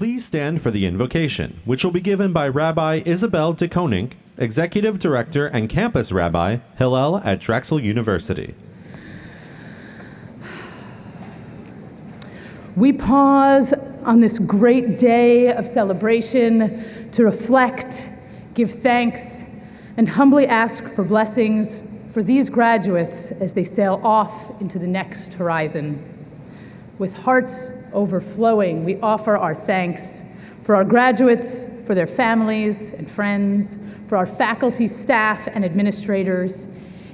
Please stand for the invocation, which will be given by Rabbi Isabel de Koning, Executive Director and Campus Rabbi, Hillel at Drexel University. We pause on this great day of celebration to reflect, give thanks, and humbly ask for blessings for these graduates as they sail off into the next horizon. With hearts overflowing, we offer our thanks for our graduates, for their families and friends, for our faculty, staff, and administrators.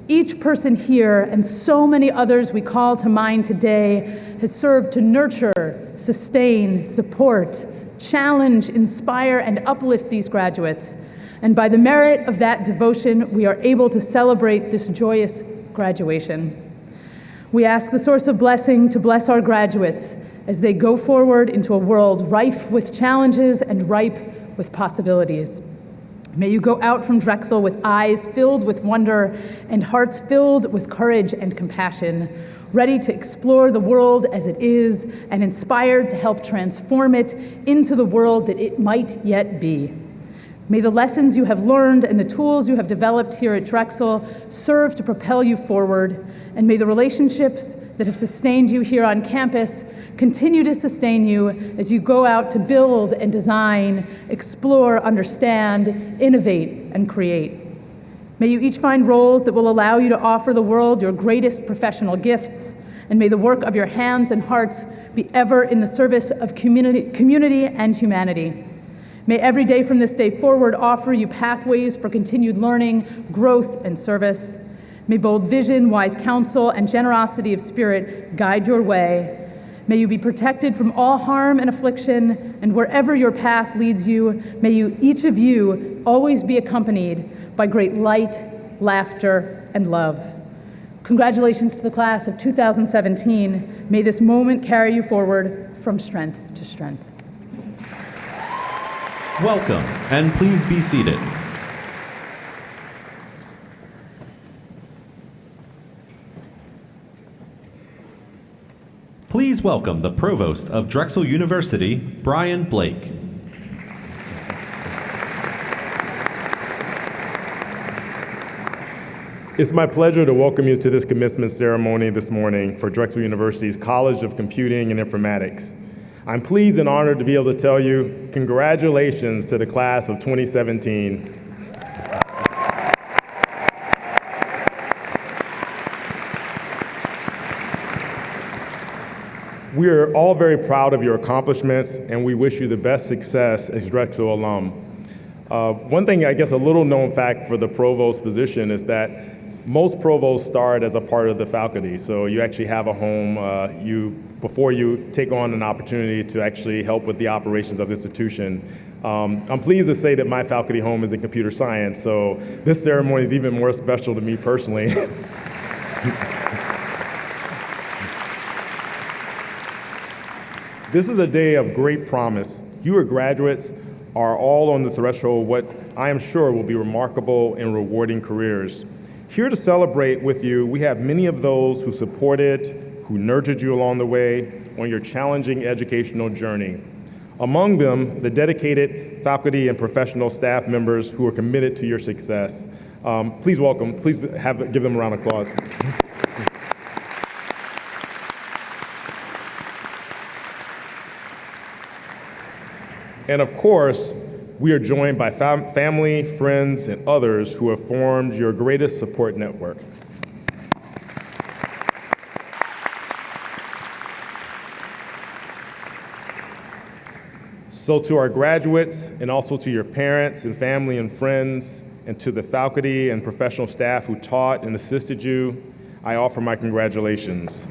Each person here and so many others we call to mind today has served to nurture, sustain, support, challenge, inspire, and uplift these graduates. And by the merit of that devotion, we are able to celebrate this joyous graduation. We ask the source of blessing to bless our graduates as they go forward into a world rife with challenges and ripe with possibilities. May you go out from Drexel with eyes filled with wonder and hearts filled with courage and compassion, ready to explore the world as it is and inspired to help transform it into the world that it might yet be. May the lessons you have learned and the tools you have developed here at Drexel serve to propel you forward, and may the relationships that have sustained you here on campus continue to sustain you as you go out to build and design, explore, understand, innovate, and create. May you each find roles that will allow you to offer the world your greatest professional gifts, and may the work of your hands and hearts be ever in the service of community and humanity. May every day from this day forward offer you pathways for continued learning, growth, and service. May bold vision, wise counsel, and generosity of spirit guide your way. May you be protected from all harm and affliction, and wherever your path leads you, may you, each of you, always be accompanied by great light, laughter, and love. Congratulations to the class of 2017. May this moment carry you forward from strength to strength. Welcome, and please be seated. Please welcome the Provost of Drexel University, Brian Blake. It's my pleasure to welcome you to this commencement ceremony this morning for Drexel University's College of Computing and Informatics. I'm pleased and honored to be able to tell you congratulations to the class of 2017. We are all very proud of your accomplishments, and we wish you the best success as Drexel alum. One thing, I guess, a little known fact for the provost position is that most provosts start as a part of the faculty, so you actually have a home before you take on an opportunity to actually help with the operations of the institution. I'm pleased to say that my faculty home is in computer science, so this ceremony is even more special to me personally. This is a day of great promise. You graduates are all on the threshold of what I am sure will be remarkable and rewarding careers. Here to celebrate with you, we have many of those who supported, who nurtured you along the way on your challenging educational journey. Among them, the dedicated faculty and professional staff members who are committed to your success. Please give them a round of applause. And of course, we are joined by family, friends, and others who have formed your greatest support network. So to our graduates, and also to your parents and family and friends, and to the faculty and professional staff who taught and assisted you, I offer my congratulations.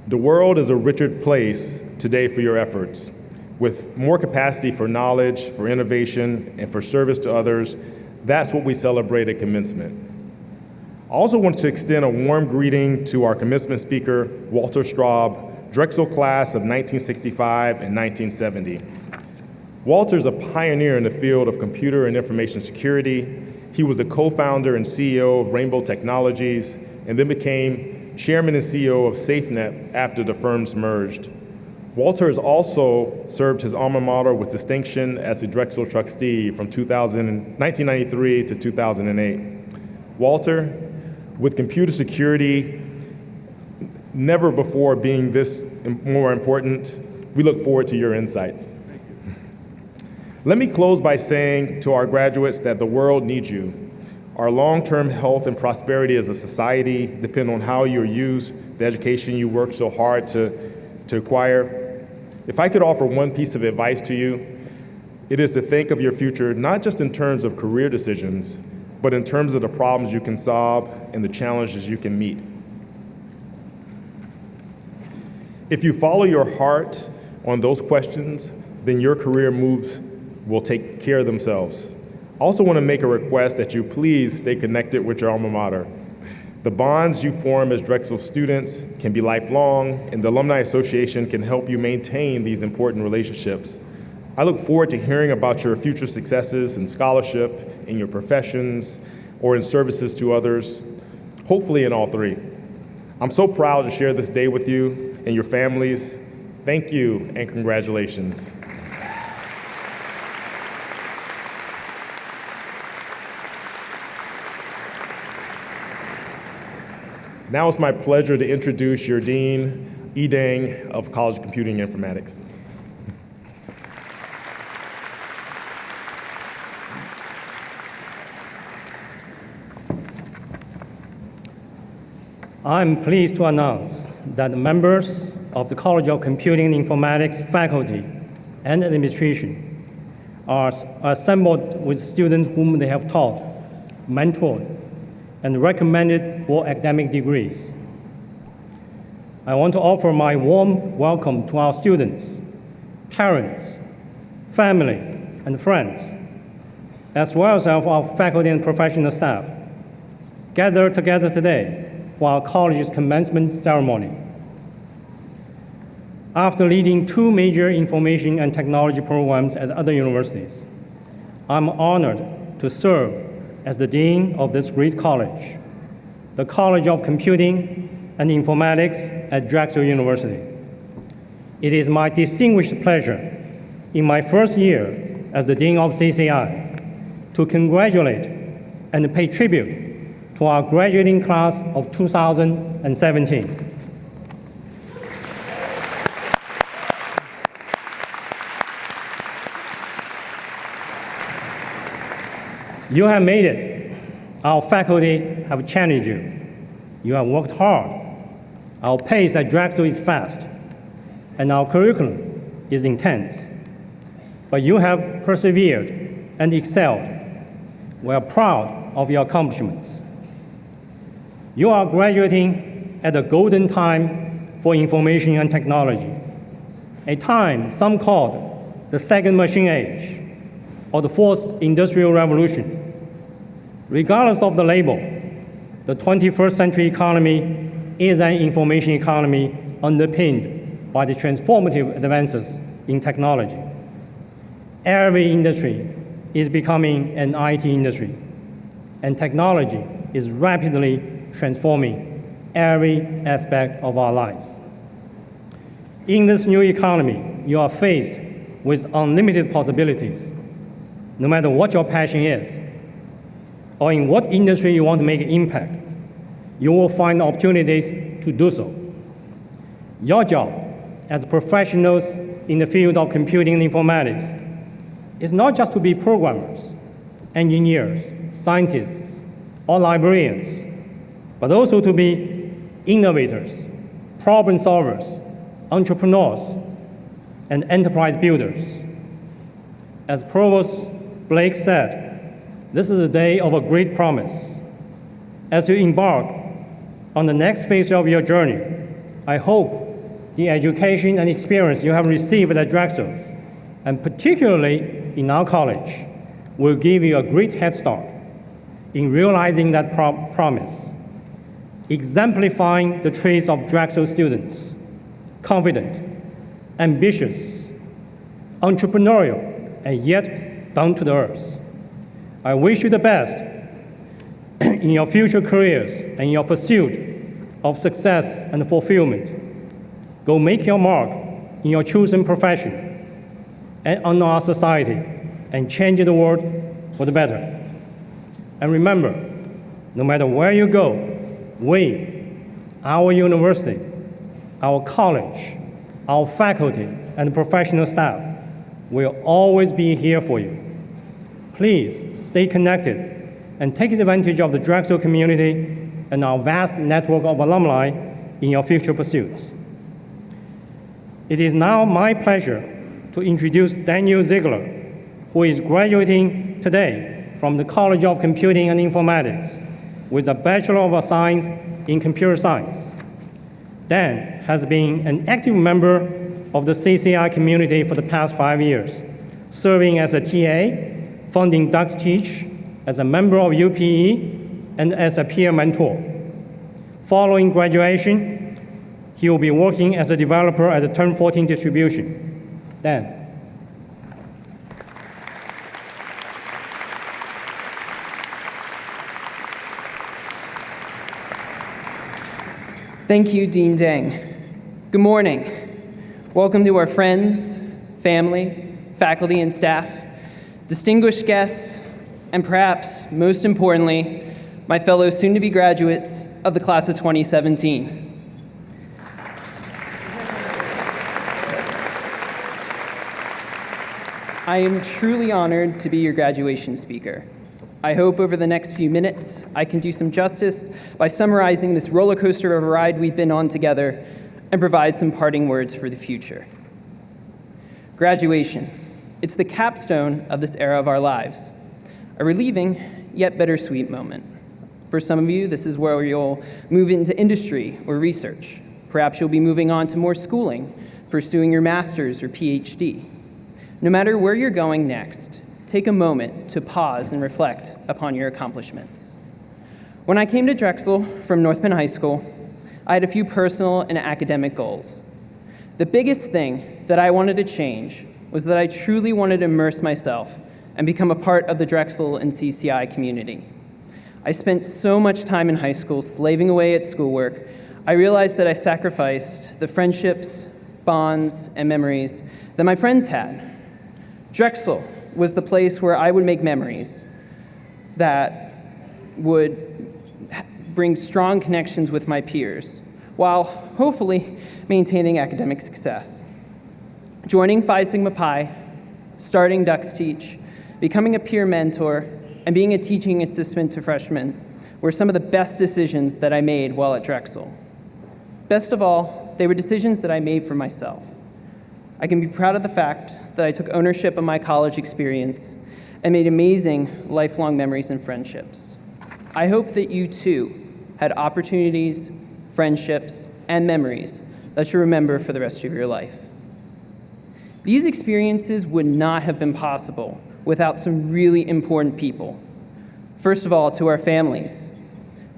The world is a richer place today for your efforts. With more capacity for knowledge, for innovation, and for service to others, that's what we celebrate at Commencement. I also want to extend a warm greeting to our commencement speaker, Walter Straub, Drexel class of 1965 and 1970. Walter's a pioneer in the field of computer and information security. He was the co-founder and CEO of Rainbow Technologies, and then became chairman and CEO of SafeNet after the firms merged. Walter has also served his alma mater with distinction as a Drexel trustee from 1993 to 2008. Walter, with computer security never before being this more important, we look forward to your insights. Let me close by saying to our graduates that the world needs you. Our long-term health and prosperity as a society depend on how you use the education you work so hard to acquire. If I could offer one piece of advice to you, it is to think of your future not just in terms of career decisions, but in terms of the problems you can solve and the challenges you can meet. If you follow your heart on those questions, then your career moves will take care of themselves. I also want to make a request that you please stay connected with your alma mater. The bonds you form as Drexel students can be lifelong, and the Alumni Association can help you maintain these important relationships. I look forward to hearing about your future successes in scholarship, in your professions, or in services to others, hopefully in all three. I'm so proud to share this day with you and your families. Thank you and congratulations. Now it's my pleasure to introduce your Dean, E. Dang of College of Computing and Informatics. I'm pleased to announce that the members of the College of Computing and Informatics faculty and administration are assembled with students whom they have taught, mentored, and recommended for academic degrees. I want to offer my warm welcome to our students, parents, family, and friends, as well as our faculty and professional staff, gathered together today for our college's commencement ceremony. After leading 2 major information and technology programs at other universities, I'm honored to serve as the dean of this great college, the College of Computing and Informatics at Drexel University. It is my distinguished pleasure in my first year as the dean of CCI to congratulate and pay tribute to our graduating class of 2017. You have made it. Our faculty have challenged you. You have worked hard. Our pace at Drexel is fast, and our curriculum is intense. But you have persevered and excelled. We are proud of your accomplishments. You are graduating at a golden time for information and technology, a time some called the second machine age or the fourth industrial revolution. Regardless of the label, the 21st century economy is an information economy underpinned by the transformative advances in technology. Every industry is becoming an IT industry, and technology is rapidly transforming every aspect of our lives. In this new economy, you are faced with unlimited possibilities. No matter what your passion is, or in what industry you want to make an impact, you will find opportunities to do so. Your job as professionals in the field of computing and informatics is not just to be programmers, engineers, scientists, or librarians, but also to be innovators, problem solvers, entrepreneurs, and enterprise builders. As Provost Blake said, this is a day of a great promise. As you embark on the next phase of your journey, I hope the education and experience you have received at Drexel, and particularly in our college, will give you a great head start in realizing that promise, exemplifying the traits of Drexel students: confident, ambitious, entrepreneurial, and yet down to the earth. I wish you the best in your future careers and in your pursuit of success and fulfillment. Go make your mark in your chosen profession and on our society and change the world for the better. And remember, no matter where you go, we, our university, our college, our faculty, and professional staff will always be here for you. Please stay connected and take advantage of the Drexel community and our vast network of alumni in your future pursuits. It is now my pleasure to introduce Daniel Ziegler, who is graduating today from the College of Computing and Informatics with a Bachelor of Science in Computer Science. Dan has been an active member of the CCI community for the past 5 years, serving as a TA, funding Ducks Teach, as a member of UPE, and as a peer mentor. Following graduation, he will be working as a developer at the Turn 14 distribution. Dan. Thank you, Dean Deng. Good morning. Welcome to our friends, family, faculty, and staff, distinguished guests, and perhaps most importantly, my fellow soon-to-be graduates of the class of 2017. I am truly honored to be your graduation speaker. I hope over the next few minutes I can do some justice by summarizing this roller coaster of a ride we've been on together and provide some parting words for the future. Graduation. It's the capstone of this era of our lives, a relieving yet bittersweet moment. For some of you, this is where you'll move into industry or research. Perhaps you'll be moving on to more schooling, pursuing your master's or PhD. No matter where you're going next, take a moment to pause and reflect upon your accomplishments. When I came to Drexel from North Penn High School, I had a few personal and academic goals. The biggest thing that I wanted to change was that I truly wanted to immerse myself and become a part of the Drexel and CCI community. I spent so much time in high school slaving away at schoolwork, I realized that I sacrificed the friendships, bonds, and memories that my friends had. Drexel was the place where I would make memories that would bring strong connections with my peers, while hopefully maintaining academic success. Joining Phi Sigma Pi, starting Ducks Teach, becoming a peer mentor, and being a teaching assistant to freshmen were some of the best decisions that I made while at Drexel. Best of all, they were decisions that I made for myself. I can be proud of the fact that I took ownership of my college experience and made amazing lifelong memories and friendships. I hope that you too had opportunities, friendships, and memories that you remember for the rest of your life. These experiences would not have been possible without some really important people. First of all, to our families,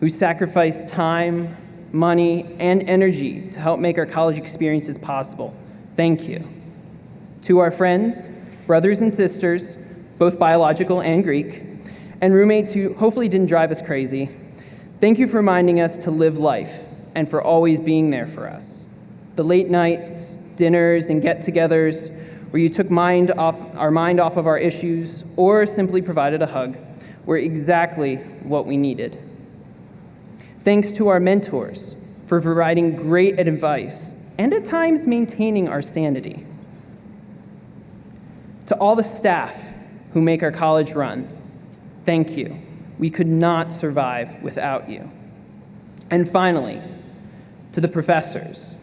who sacrificed time, money, and energy to help make our college experiences possible. Thank you. To our friends, brothers and sisters, both biological and Greek, and roommates who hopefully didn't drive us crazy, thank you for reminding us to live life and for always being there for us. The late nights, dinners, and get-togethers where you took our mind off of our issues or simply provided a hug were exactly what we needed. Thanks to our mentors for providing great advice and at times maintaining our sanity. To all the staff who make our college run, thank you. We could not survive without you. And finally, to the professors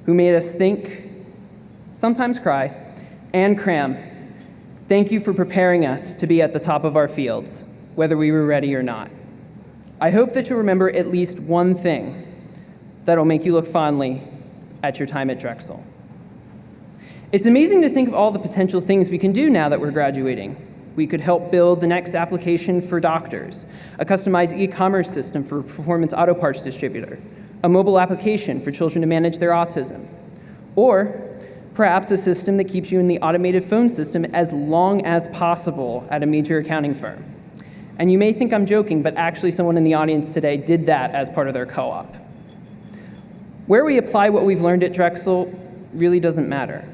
who made us think, sometimes cry, and cram, thank you for preparing us to be at the top of our fields, whether we were ready or not. I hope that you'll remember at least one thing that'll make you look fondly at your time at Drexel. It's amazing to think of all the potential things we can do now that we're graduating. We could help build the next application for doctors, a customized e-commerce system for a performance auto parts distributor, a mobile application for children to manage their autism, or perhaps a system that keeps you in the automated phone system as long as possible at a major accounting firm. And you may think I'm joking, but actually someone in the audience today did that as part of their co-op. Where we apply what we've learned at Drexel really doesn't matter.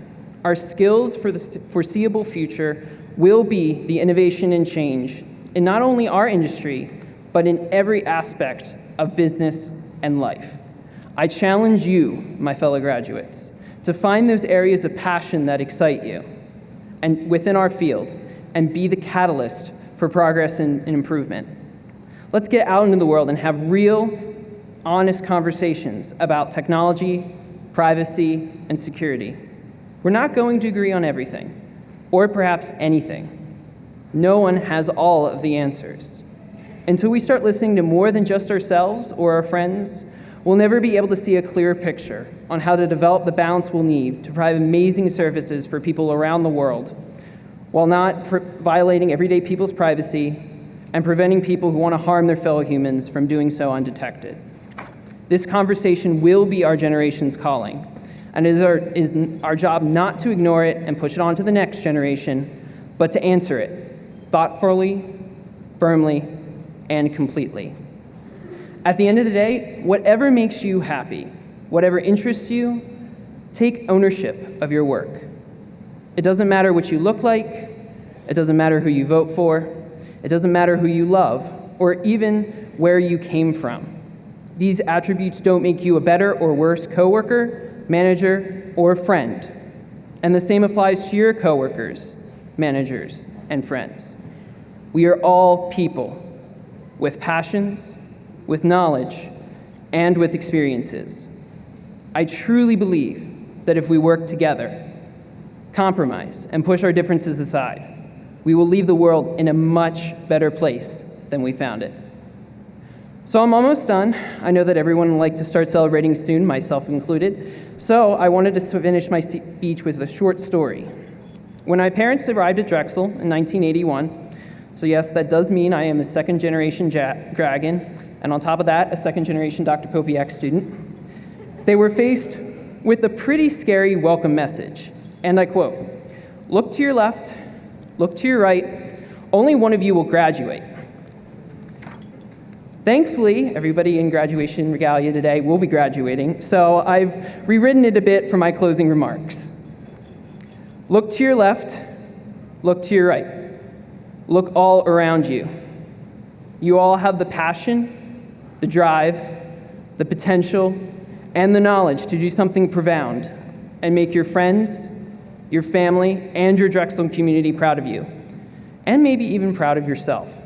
Our skills for the foreseeable future will be the innovation and change in not only our industry, but in every aspect of business and life. I challenge you, my fellow graduates, to find those areas of passion that excite you and within our field and be the catalyst for progress and improvement. Let's get out into the world and have real, honest conversations about technology, privacy, and security. We're not going to agree on everything, or perhaps anything. No one has all of the answers. Until we start listening to more than just ourselves or our friends, we'll never be able to see a clear picture on how to develop the balance we'll need to provide amazing services for people around the world, while not violating everyday people's privacy and preventing people who want to harm their fellow humans from doing so undetected. This conversation will be our generation's calling, and it is our job not to ignore it and push it on to the next generation, but to answer it thoughtfully, firmly, and completely. At the end of the day, whatever makes you happy, whatever interests you, take ownership of your work. It doesn't matter what you look like, it doesn't matter who you vote for, it doesn't matter who you love, or even where you came from. These attributes don't make you a better or worse coworker, manager, or friend. And the same applies to your coworkers, managers, and friends. We are all people with passions, with knowledge, and with experiences. I truly believe that if we work together, compromise, and push our differences aside, we will leave the world in a much better place than we found it. So I'm almost done. I know that everyone would like to start celebrating soon, myself included. So I wanted to finish my speech with a short story. When my parents arrived at Drexel in 1981, so yes, that does mean I am a second-generation Dragon, and on top of that, a second-generation Dr. Popiak student, they were faced with a pretty scary welcome message. And I quote, "Look to your left, look to your right, only one of you will graduate." Thankfully, everybody in graduation regalia today will be graduating, so I've rewritten it a bit for my closing remarks. Look to your left, look to your right. Look all around you. You all have the passion, the drive, the potential, and the knowledge to do something profound and make your friends, your family, and your Drexel community proud of you, and maybe even proud of yourself.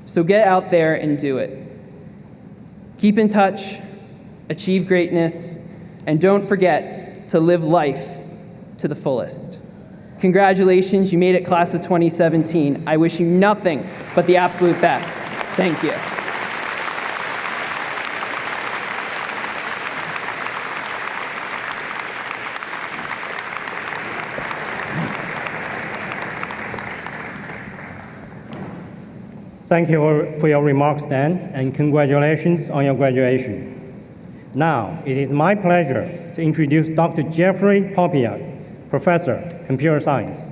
So get out there and do it. Keep in touch, achieve greatness, and don't forget to live life to the fullest. Congratulations, you made it, class of 2017. I wish you nothing but the absolute best. Thank you. Thank you for your remarks, Dan, and congratulations on your graduation. Now, it is my pleasure to introduce Dr. Jeffrey Popiak, Professor, Computer Science.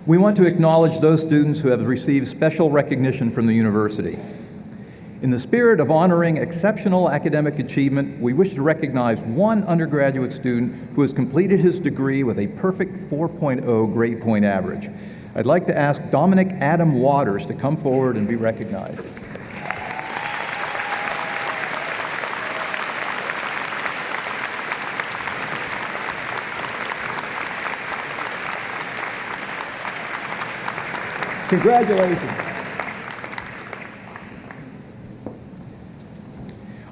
We want to acknowledge those students who have received special recognition from the university. In the spirit of honoring exceptional academic achievement, we wish to recognize one undergraduate student who has completed his degree with a perfect 4.0 grade point average. I'd like to ask Dominic Adam Waters to come forward and be recognized. Congratulations.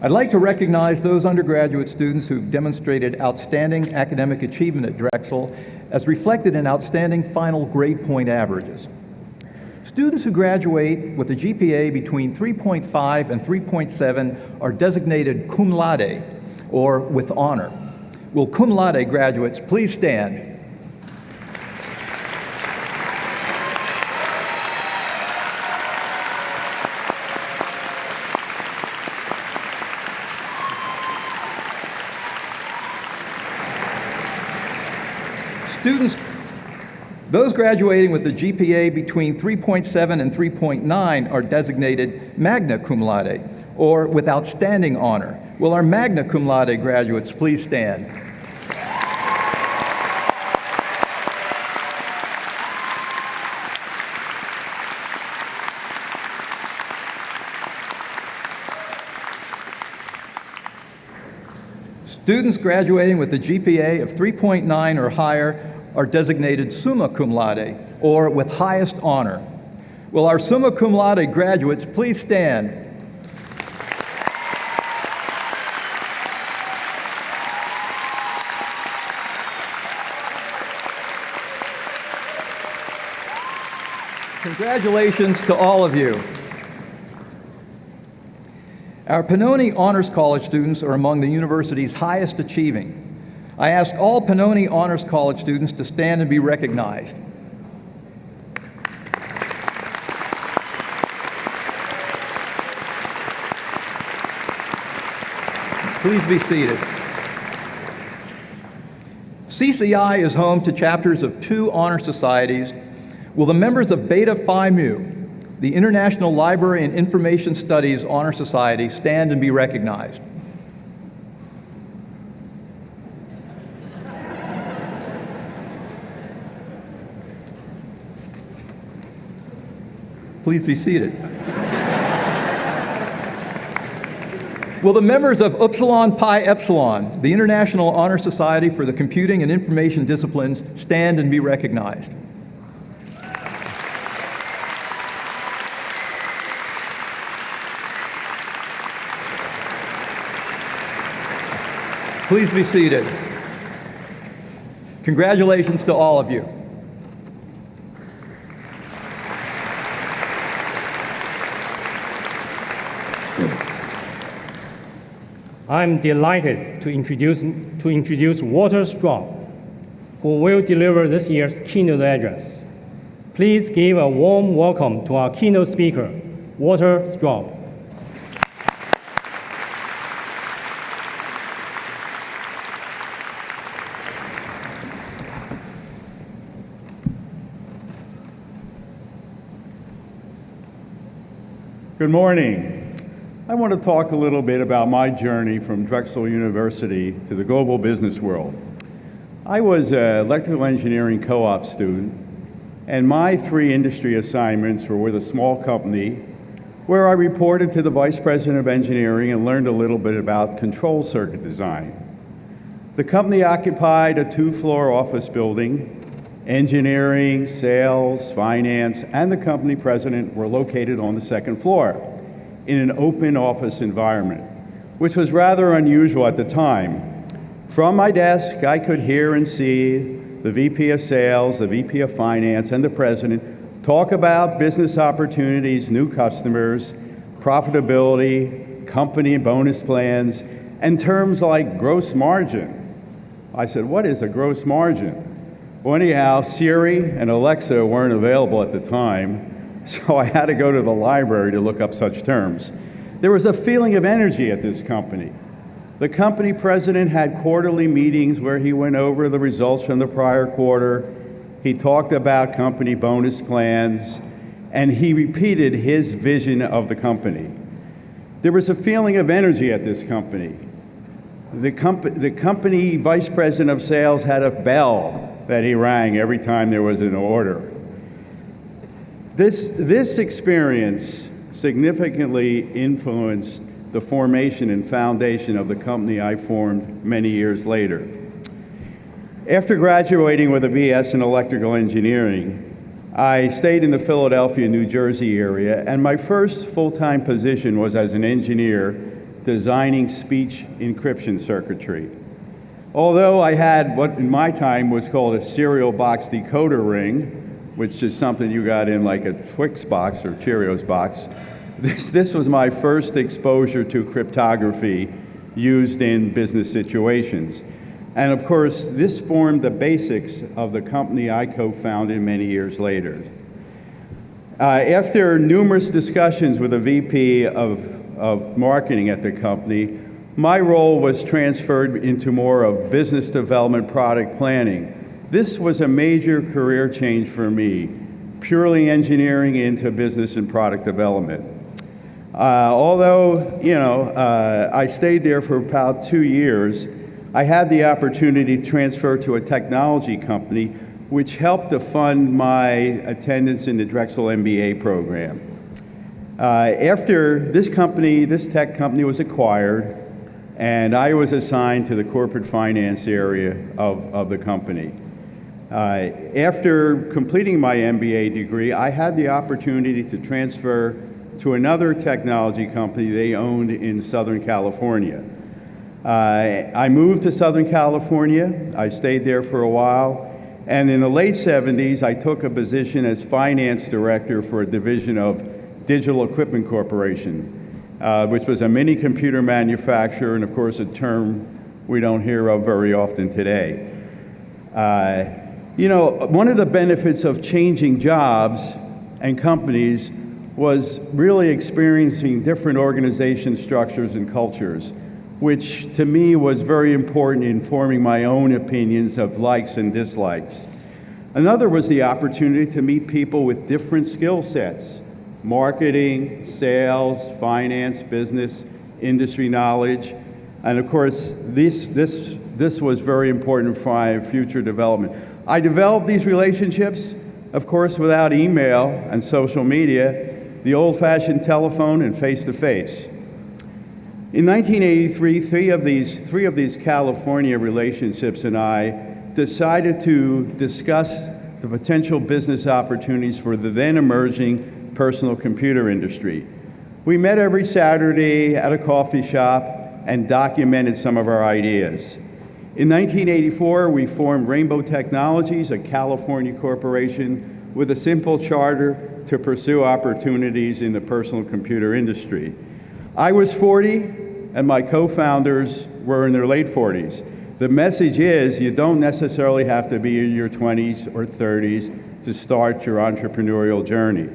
I'd like to recognize those undergraduate students who've demonstrated outstanding academic achievement at Drexel as reflected in outstanding final grade point averages. Students who graduate with a GPA between 3.5 and 3.7 are designated cum laude, or with honor. Will cum laude graduates please stand? Those graduating with a GPA between 3.7 and 3.9 are designated magna cum laude, or with outstanding honor. Will our magna cum laude graduates please stand? Students graduating with a GPA of 3.9 or higher are designated summa cum laude, or with highest honor. Will our summa cum laude graduates please stand? Congratulations to all of you. Our Pannoni Honors College students are among the university's highest achieving. I ask all Pannoni Honors College students to stand and be recognized. Please be seated. CCI is home to chapters of 2 honor societies. Will the members of Beta Phi Mu, the International Library and Information Studies Honor Society, stand and be recognized? Please be seated. Will the members of Upsilon Pi Epsilon, the International Honor Society for the Computing and Information Disciplines, stand and be recognized? Please be seated. Congratulations to all of you. I'm delighted to introduce Walter Straub, who will deliver this year's keynote address. Please give a warm welcome to our keynote speaker, Walter Straub. Good morning. I want to talk a little bit about my journey from Drexel University to the global business world. I was an electrical engineering co-op student, and my 3 industry assignments were with a small company where I reported to the vice president of engineering and learned a little bit about control circuit design. The company occupied a 2-floor office building. Engineering, sales, finance, and the company president were located on the 2nd floor in an open office environment, which was rather unusual at the time. From my desk, I could hear and see the VP of sales, the VP of finance, and the president talk about business opportunities, new customers, profitability, company bonus plans, and terms like gross margin. I said, what is a gross margin? Well, anyhow, Siri and Alexa weren't available at the time, so I had to go to the library to look up such terms. There was a feeling of energy at this company. The company president had quarterly meetings where he went over the results from the prior quarter. He talked about company bonus plans, and he repeated his vision of the company. There was a feeling of energy at this company. The company vice president of sales had a bell that he rang every time there was an order. This experience significantly influenced the formation and foundation of the company I formed many years later. After graduating with a BS in electrical engineering, I stayed in the Philadelphia, New Jersey area, and my first full-time position was as an engineer designing speech encryption circuitry. Although I had what in my time was called a serial box decoder ring, which is something you got in like a Twix box or Cheerios box, this was my first exposure to cryptography used in business situations. And of course, this formed the basics of the company I co-founded many years later. After numerous discussions with a VP of marketing at the company, my role was transferred into more of business development product planning, This was a major career change for me, purely engineering into business and product development. Although, I stayed there for about 2 years, I had the opportunity to transfer to a technology company, which helped to fund my attendance in the Drexel MBA program. After this tech company was acquired, and I was assigned to the corporate finance area of the company. After completing my MBA degree, I had the opportunity to transfer to another technology company they owned in Southern California. I moved to Southern California. I stayed there for a while. And in the late 70s, I took a position as finance director for a division of Digital Equipment Corporation, which was a mini computer manufacturer, and of course a term we don't hear of very often today. One of the benefits of changing jobs and companies was really experiencing different organization structures and cultures, which to me was very important in forming my own opinions of likes and dislikes. Another was the opportunity to meet people with different skill sets: marketing, sales, finance, business, industry knowledge. And of course, this was very important for my future development. I developed these relationships, of course, without email and social media, the old-fashioned telephone and face-to-face. In 1983, three of these California relationships and I decided to discuss the potential business opportunities for the then emerging personal computer industry. We met every Saturday at a coffee shop and documented some of our ideas. In 1984, we formed Rainbow Technologies, a California corporation with a simple charter to pursue opportunities in the personal computer industry. I was 40, and my co-founders were in their late 40s. The message is you don't necessarily have to be in your 20s or 30s to start your entrepreneurial journey.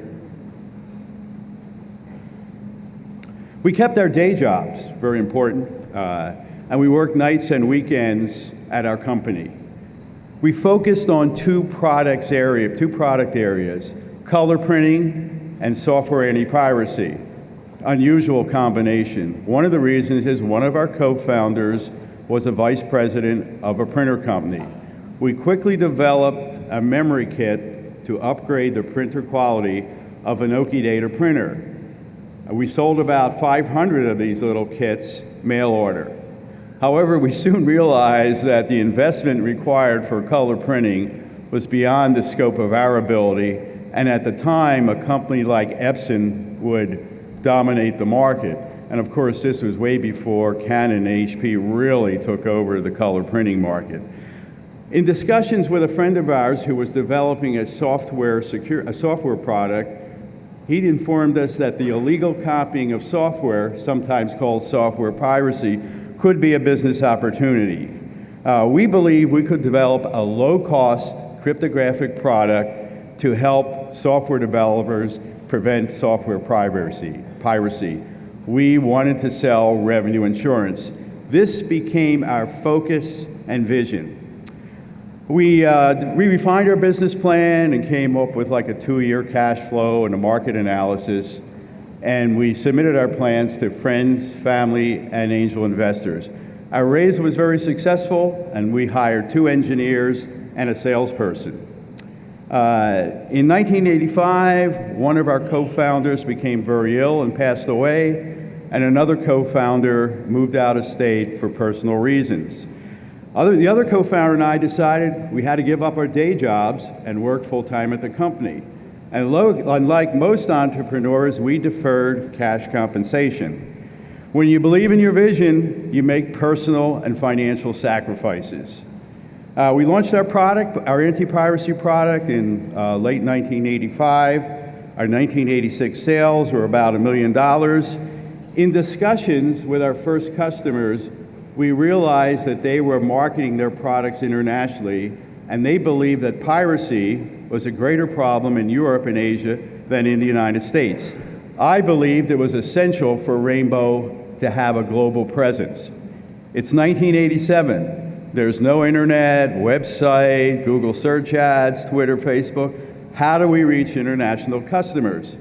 We kept our day jobs, very important, and we worked nights and weekends at our company. We focused on two product areas, color printing and software anti-piracy. Unusual combination. One of the reasons is one of our co-founders was a vice president of a printer company. We quickly developed a memory kit to upgrade the printer quality of an Okidata printer. We sold about 500 of these little kits, mail order. However, we soon realized that the investment required for color printing was beyond the scope of our ability, and at the time, a company like Epson would dominate the market. And of course, this was way before Canon and HP really took over the color printing market. In discussions with a friend of ours who was developing a software product, he informed us that the illegal copying of software, sometimes called software piracy, could be a business opportunity. We believe we could develop a low-cost cryptographic product to help software developers prevent software piracy. We wanted to sell revenue insurance. This became our focus and vision. We refined our business plan and came up with like a 2-year cash flow and a market analysis, and we submitted our plans to friends, family, and angel investors. Our raise was very successful, and we hired 2 engineers and a salesperson. In 1985, one of our co-founders became very ill and passed away, and another co-founder moved out of state for personal reasons. The other co-founder and I decided we had to give up our day jobs and work full-time at the company. And unlike most entrepreneurs, we deferred cash compensation. When you believe in your vision, you make personal and financial sacrifices. We launched our product, our anti-piracy product, in late 1985. Our 1986 sales were about $1 million. In discussions with our first customers, we realized that they were marketing their products internationally, and they believed that piracy was a greater problem in Europe and Asia than in the United States. I believed it was essential for Rainbow to have a global presence. It's 1987. There's no internet, website, Google search ads, Twitter, Facebook. How do we reach international customers?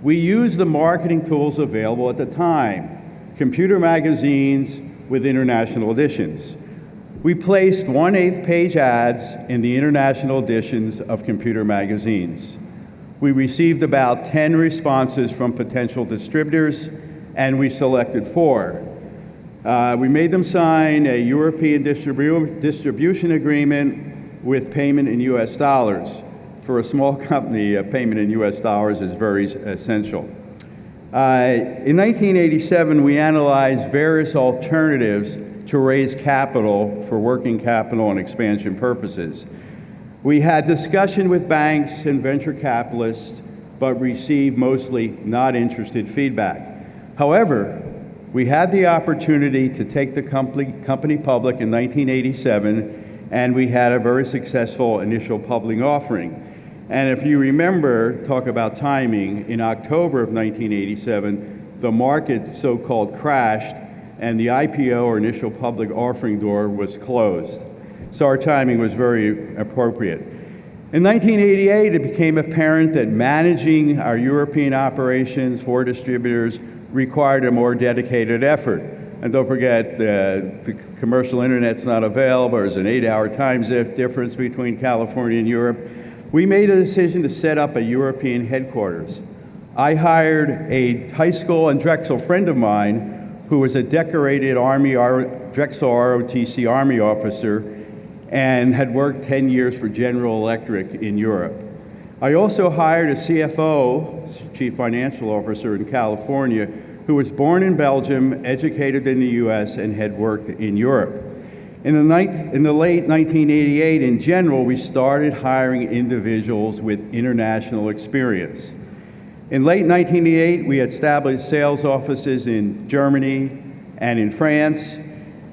We use the marketing tools available at the time, computer magazines with international editions. We placed 1/8 page ads in the international editions of computer magazines. We received about 10 responses from potential distributors, and we selected 4. We made them sign a European distribution agreement with payment in US dollars. For a small company, payment in US dollars is very essential. In 1987, we analyzed various alternatives to raise capital for working capital and expansion purposes. We had discussion with banks and venture capitalists, but received mostly not interested feedback. However, we had the opportunity to take the company public in 1987, and we had a very successful initial public offering. And if you remember, talk about timing, in October of 1987, the market so-called crashed, and the IPO, or initial public offering door, was closed. So our timing was very appropriate. In 1988, it became apparent that managing our European operations for distributors required a more dedicated effort. And don't forget, the commercial internet's not available. There's an 8-hour time difference between California and Europe. We made a decision to set up a European headquarters. I hired a high school and Drexel friend of mine who was a decorated Drexel ROTC Army officer and had worked 10 years for General Electric in Europe. I also hired a CFO, Chief Financial Officer in California, who was born in Belgium, educated in the US, and had worked in Europe. In the late 1988, in general, we started hiring individuals with international experience. In late 1988, we established sales offices in Germany and in France,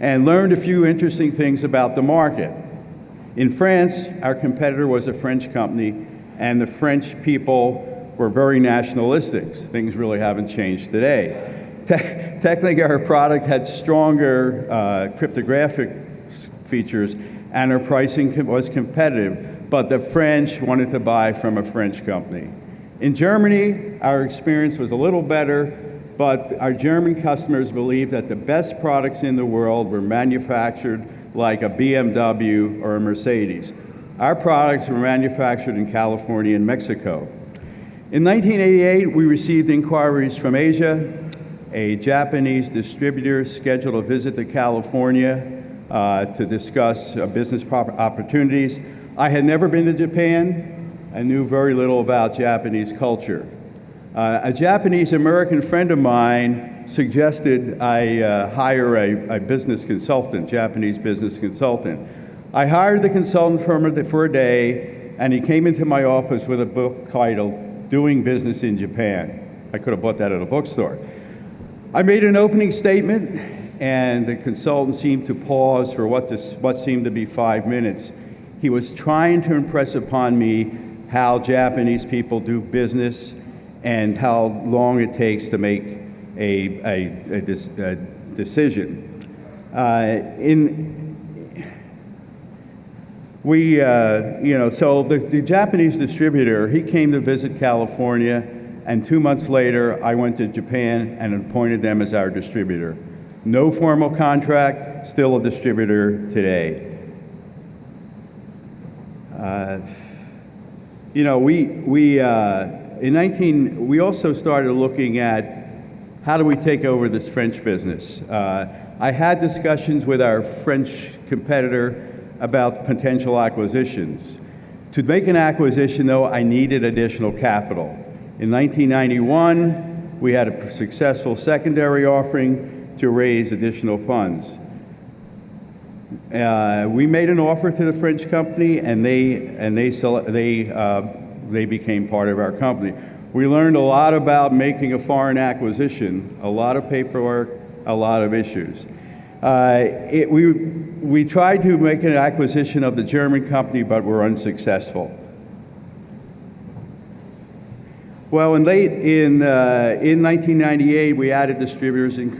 and learned a few interesting things about the market. In France, our competitor was a French company, and the French people were very nationalistic. Things really haven't changed today. Technically, our product had stronger cryptographic features, and our pricing was competitive, but the French wanted to buy from a French company. In Germany, our experience was a little better, but our German customers believed that the best products in the world were manufactured like a BMW or a Mercedes. Our products were manufactured in California and Mexico. In 1988, we received inquiries from Asia. A Japanese distributor scheduled a visit to California to discuss business opportunities. I had never been to Japan. I knew very little about Japanese culture. A Japanese-American friend of mine suggested I hire a business consultant, Japanese business consultant. I hired the consultant for a day, and he came into my office with a book titled, Doing Business in Japan. I could have bought that at a bookstore. I made an opening statement, and the consultant seemed to pause for what seemed to be 5 minutes. He was trying to impress upon me how Japanese people do business and how long it takes to make a decision. So the Japanese distributor, he came to visit California, and 2 months later, I went to Japan and appointed them as our distributor. No formal contract, still a distributor today. We also started looking at how do we take over this French business. I had discussions with our French competitor about potential acquisitions. To make an acquisition, though, I needed additional capital. In 1991, we had a successful secondary offering to raise additional funds. We made an offer to the French company, and they became part of our company. We learned a lot about making a foreign acquisition, a lot of paperwork, a lot of issues. We tried to make an acquisition of the German company, but were unsuccessful. Well, in 1998, we added distributors in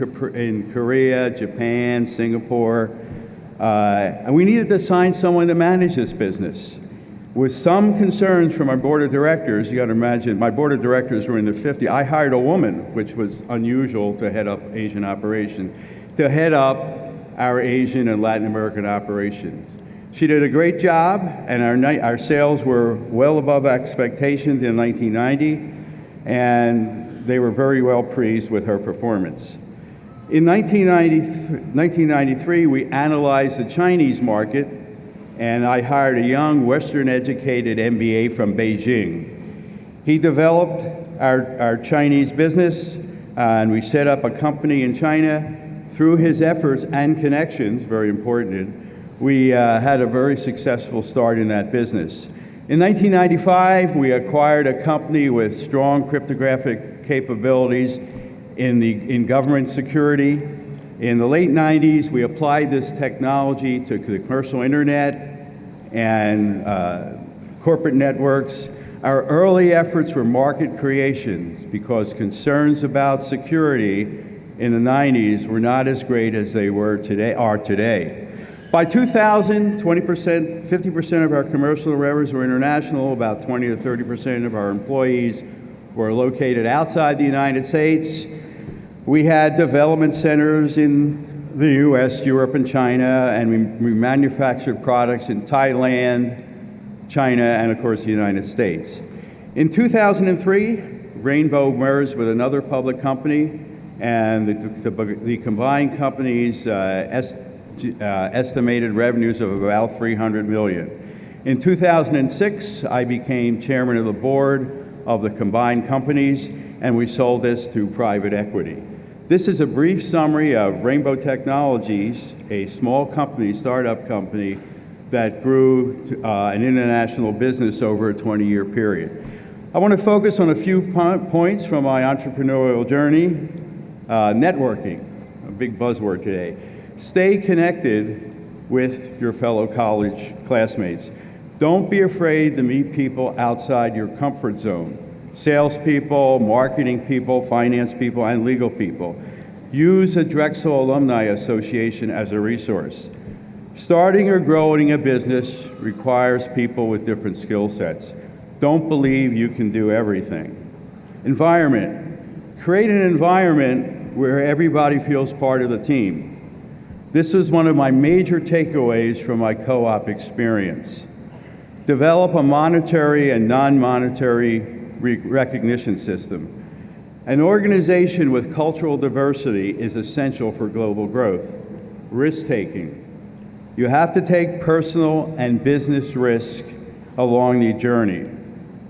Korea, Japan, Singapore. And we needed to assign someone to manage this business. With some concerns from our board of directors, you got to imagine, my board of directors were in their 50s. I hired a woman, which was unusual to head up Asian operations, to head up our Asian and Latin American operations. She did a great job, and our sales were well above expectations in 1990, and they were very well pleased with her performance. In 1993, we analyzed the Chinese market, and I hired a young Western-educated MBA from Beijing. He developed our Chinese business, and we set up a company in China. Through his efforts and connections, very important, we had a very successful start in that business. In 1995, we acquired a company with strong cryptographic capabilities in government security. In the late 90s, we applied this technology to the commercial internet and corporate networks. Our early efforts were market creations because concerns about security in the 90s were not as great as they are today. By 2000, 50% of our commercial revenues were international, about 20 to 30% of our employees were located outside the United States. We had development centers in the US, Europe, and China, and we manufactured products in Thailand, China, and of course the United States. In 2003, Rainbow merged with another public company, and the combined companies estimated revenues of about $300 million. In 2006, I became chairman of the board of the combined companies, and we sold this to private equity. This is a brief summary of Rainbow Technologies, a small company, startup company, that grew an international business over a 20-year period. I want to focus on a few points from my entrepreneurial journey. Networking, a big buzzword today. Stay connected with your fellow college classmates. Don't be afraid to meet people outside your comfort zone. Salespeople, marketing people, finance people, and legal people. Use the Drexel Alumni Association as a resource. Starting or growing a business requires people with different skill sets. Don't believe you can do everything. Environment. Create an environment where everybody feels part of the team. This is one of my major takeaways from my co-op experience. Develop a monetary and non-monetary recognition system. An organization with cultural diversity is essential for global growth. Risk-taking. You have to take personal and business risk along the journey.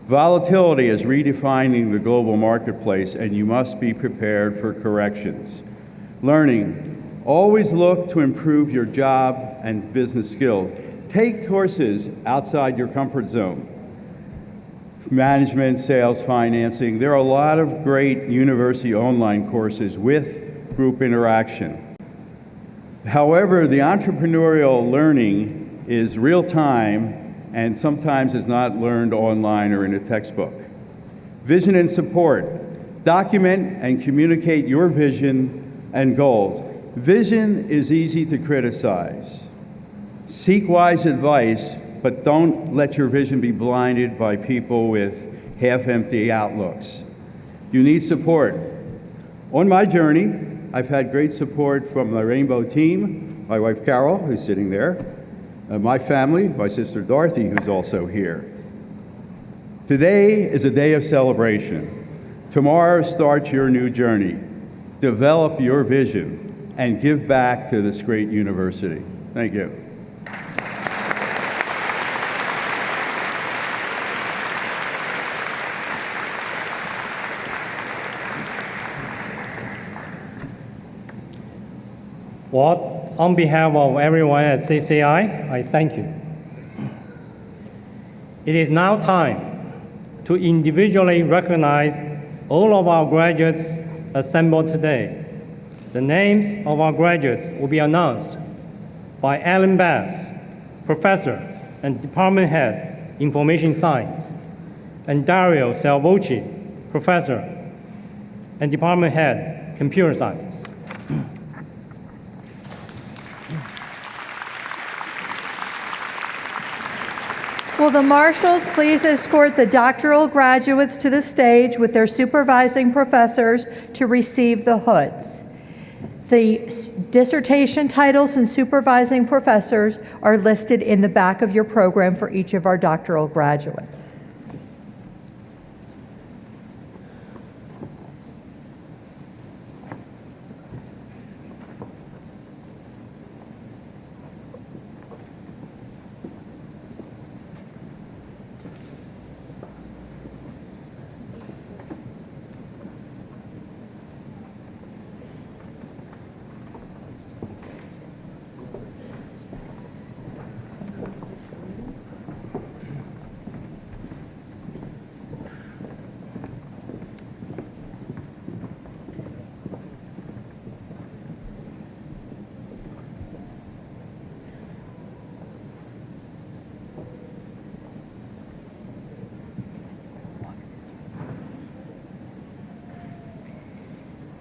Volatility is redefining the global marketplace, and you must be prepared for corrections. Learning. Always look to improve your job and business skills. Take courses outside your comfort zone. Management, sales, financing. There are a lot of great university online courses with group interaction. However, the entrepreneurial learning is real time and sometimes is not learned online or in a textbook. Vision and support. Document and communicate your vision and goals. Vision is easy to criticize. Seek wise advice, but don't let your vision be blinded by people with half-empty outlooks. You need support. On my journey, I've had great support from the Rainbow team, my wife Carol, who's sitting there, my family, my sister Dorothy, who's also here. Today is a day of celebration. Tomorrow starts your new journey. Develop your vision and give back to this great university. Thank you. Well, on behalf of everyone at CCI, I thank you. It is now time to individually recognize all of our graduates assembled today. The names of our graduates will be announced by Alan Bass, Professor and Department Head, Information Science, and Dario Salvucci, Professor and Department Head, Computer Science. Will the marshals please escort the doctoral graduates to the stage with their supervising professors to receive the hoods? The dissertation titles and supervising professors are listed in the back of your program for each of our doctoral graduates.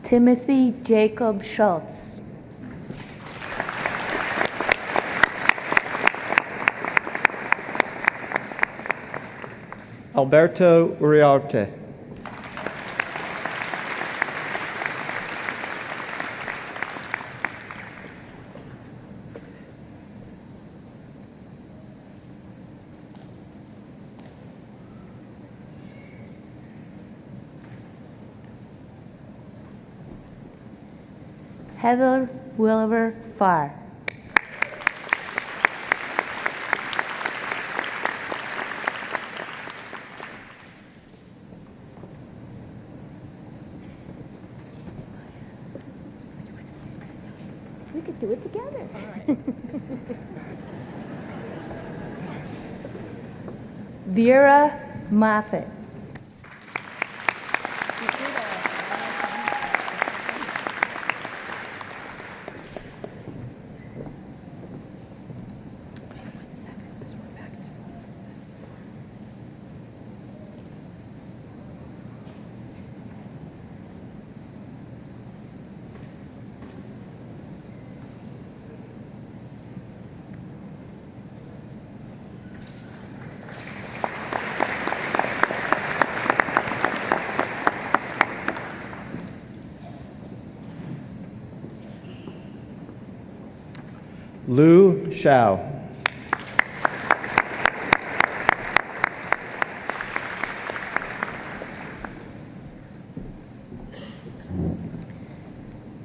Timothy Jacob Schultz. Alberto Uriarte. Heather Wilbur Farr. We could do it together. Vera Moffett. Lu Shao.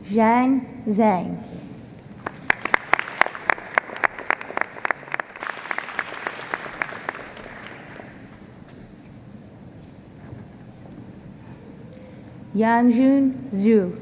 Zhang Zhang. Yanjun Zhu.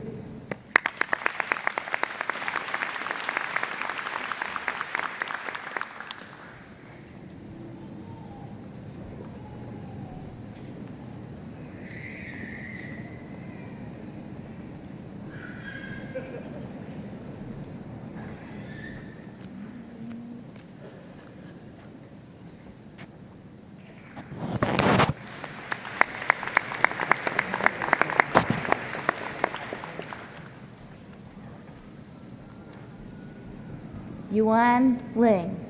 Yuan Ling.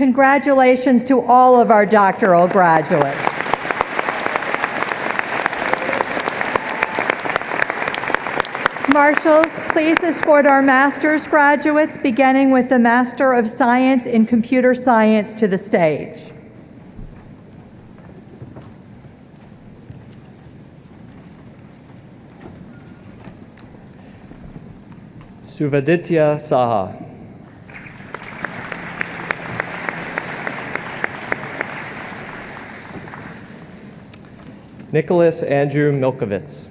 Congratulations to all of our doctoral graduates. Marshals, please escort our master's graduates, beginning with the Master of Science in Computer Science, to the stage. Suvaditya Saha. Nicholas Andrew Milkovitz.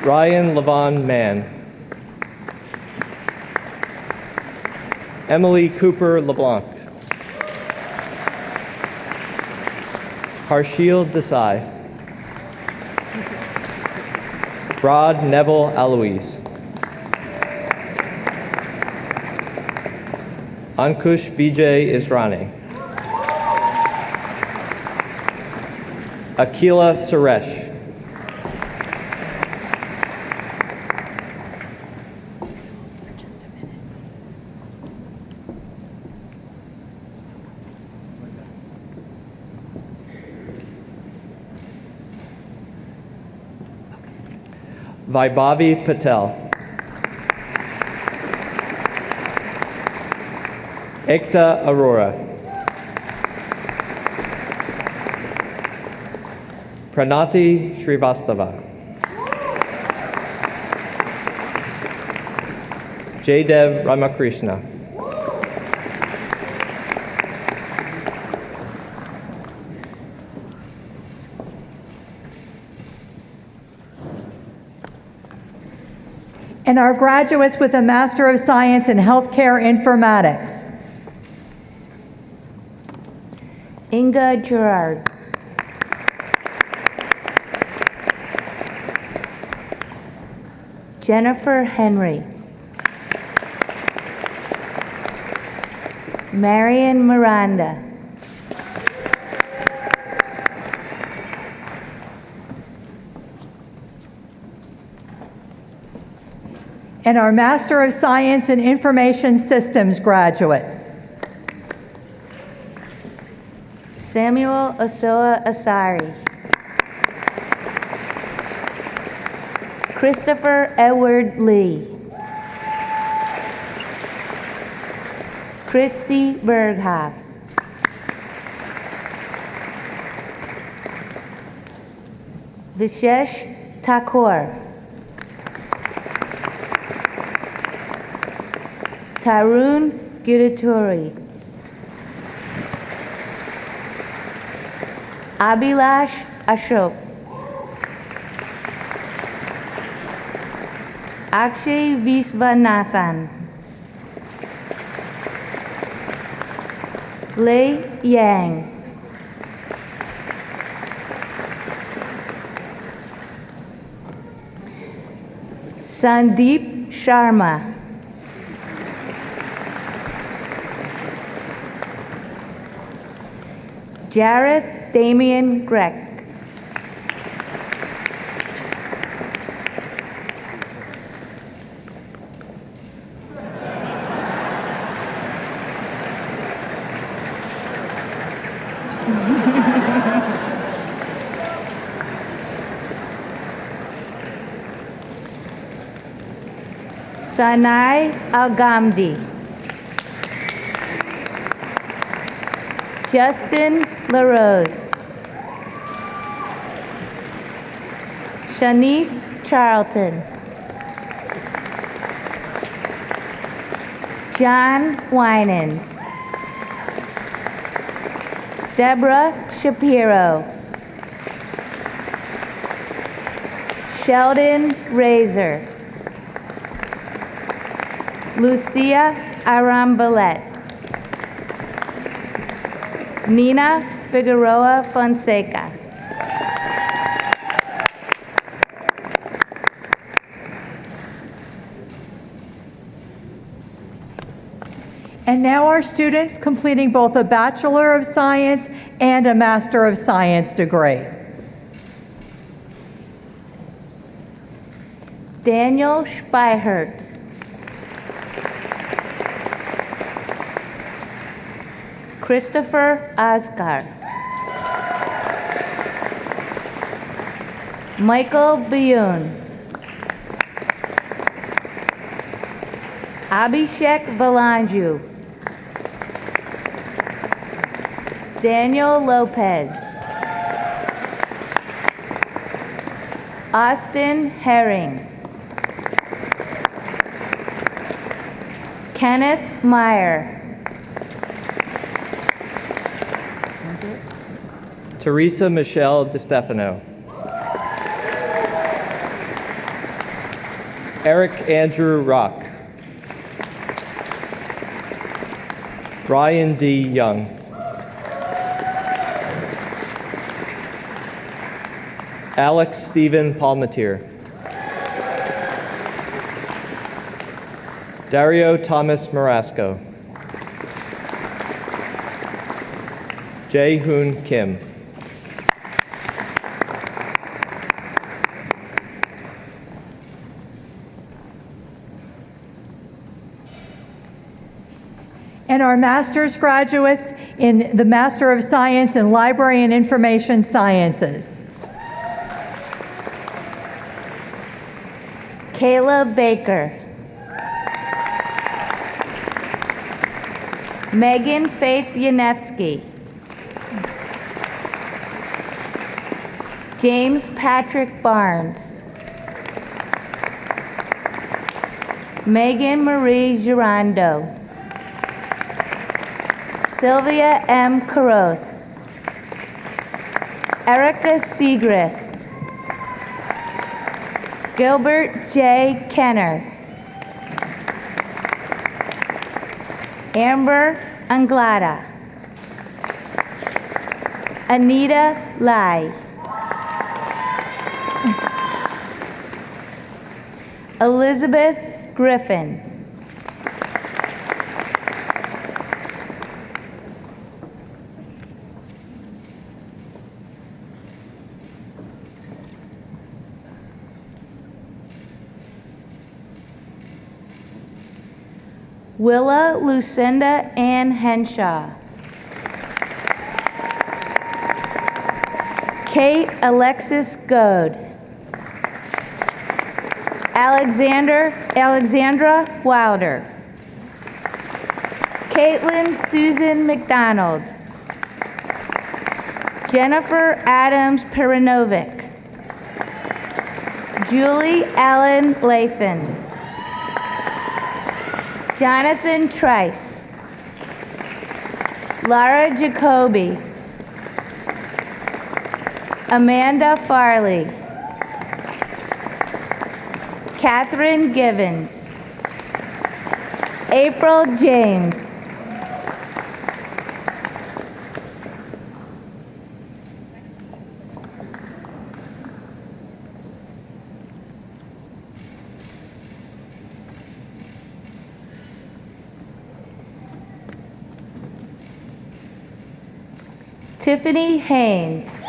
Ryan Levon Mann. Emily Cooper LeBlanc. Harshil Desai. Rod Neville Aloise. Ankush Vijay Israni. Akila Suresh. Vaibhavi Patel. Ekta Arora. Pranati Srivastava. Jaydev Ramakrishna. And our graduates with a Master of Science in Healthcare Informatics. Inga Gerard. Jennifer Henry. Marion Miranda. And our Master of Science in Information Systems graduates. Samuel Osoa Asari. Christopher Edward Lee. Christy Berghoff. Vishesh Thakur. Tarun Girituri. Abhilash Ashok. Akshay Viswanathan. Lei Yang. Sandeep Sharma. Jareth Damian Grech. Sanai Algamdi. Justin LaRose. Shanice Charlton. John Winans. Deborah Shapiro. Sheldon Razor. Lucia Arambalet. Nina Figueroa Fonseca. And now our students completing both a Bachelor of Science and a Master of Science degree. Daniel Speihert. Christopher Asgar. Michael Biyun. Abhishek Valanju. Daniel Lopez. Austin Herring. Kenneth Meyer. Teresa Michelle DeStefano. Eric Andrew Rock. Brian D. Young. Alex Stephen Palmatier. Dario Thomas Marasco. Jae Hoon Kim. And our master's graduates in the Master of Science in Library and Information Sciences. Kayla Baker. Megan Faith Yanevsky. James Patrick Barnes. Megan Marie Girondo. Sylvia M. Caros. Erica Segrist. Gilbert J. Kenner. Amber Anglada. Anita Lai. Elizabeth Griffin. Willa Lucinda Ann Henshaw. Kate Alexis Goad. Alexandra Wilder. Caitlin Susan McDonald. Jennifer Adams Perinovic. Julie Allen Lathan. Jonathan Trice. Lara Jacoby. Amanda Farley. Catherine Givens. April James. Tiffany Haynes.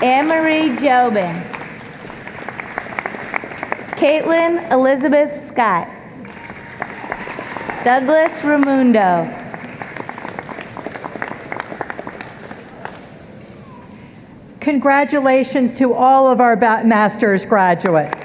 Anne-Marie Jobin. Caitlin Elizabeth Scott. Douglas Ramundo. Congratulations to all of our master's graduates.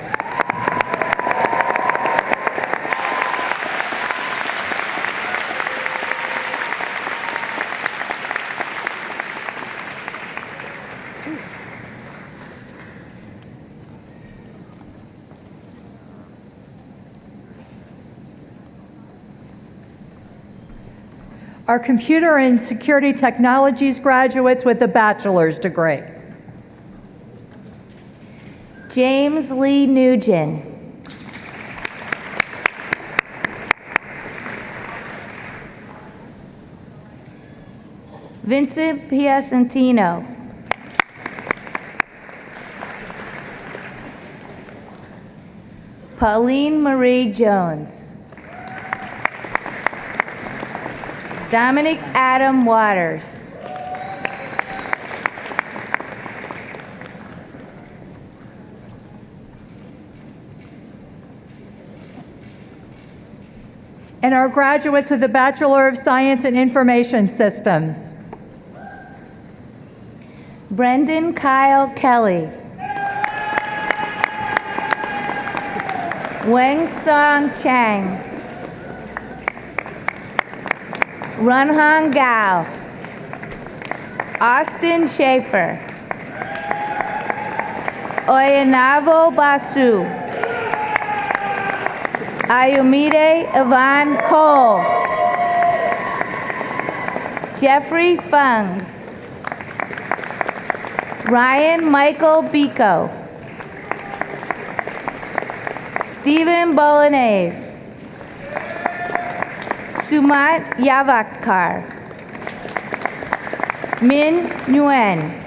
Our Computer and Security Technologies graduates with a bachelor's degree. James Lee Nugent. Vincent Piacentino. Pauline Marie Jones. Dominic Adam Waters. And our graduates with a Bachelor of Science in Information Systems. Brendan Kyle Kelly. Weng Song Chang. Runhang Gao. Austin Schaefer. Oyanavo Basu. Ayumide Yvonne Cole. Jeffrey Fung. Ryan Michael Biko. Stephen Bolognese. Sumat Yavakkar. Min Nguyen.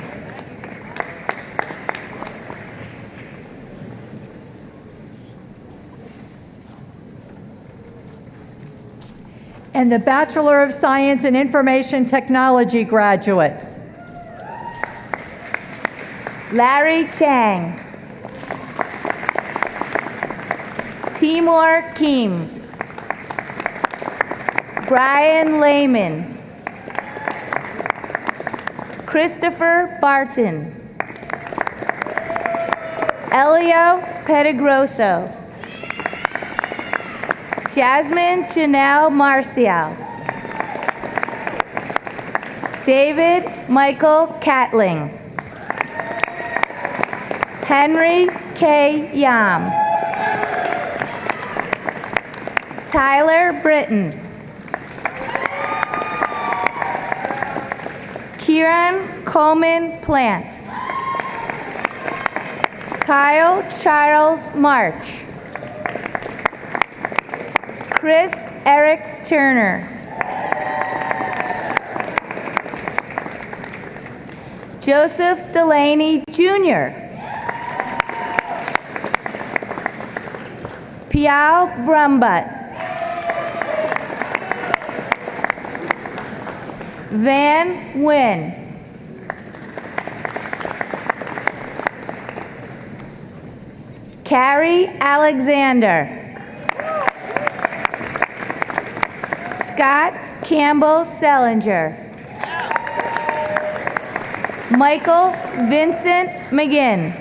And the Bachelor of Science in Information Technology graduates. Larry Chang. Timur Kim. Brian Lehman. Christopher Barton. Elio Pedigroso. Jasmine Janelle Marcial. David Michael Catling. Henry K. Yam. Tyler Britton. Kieran Coleman Plant. Kyle Charles March. Chris Eric Turner. Joseph Delaney Jr. Piao Brumbut. Van Nguyen. Carrie Alexander. Scott Campbell Sellinger. Michael Vincent McGinn.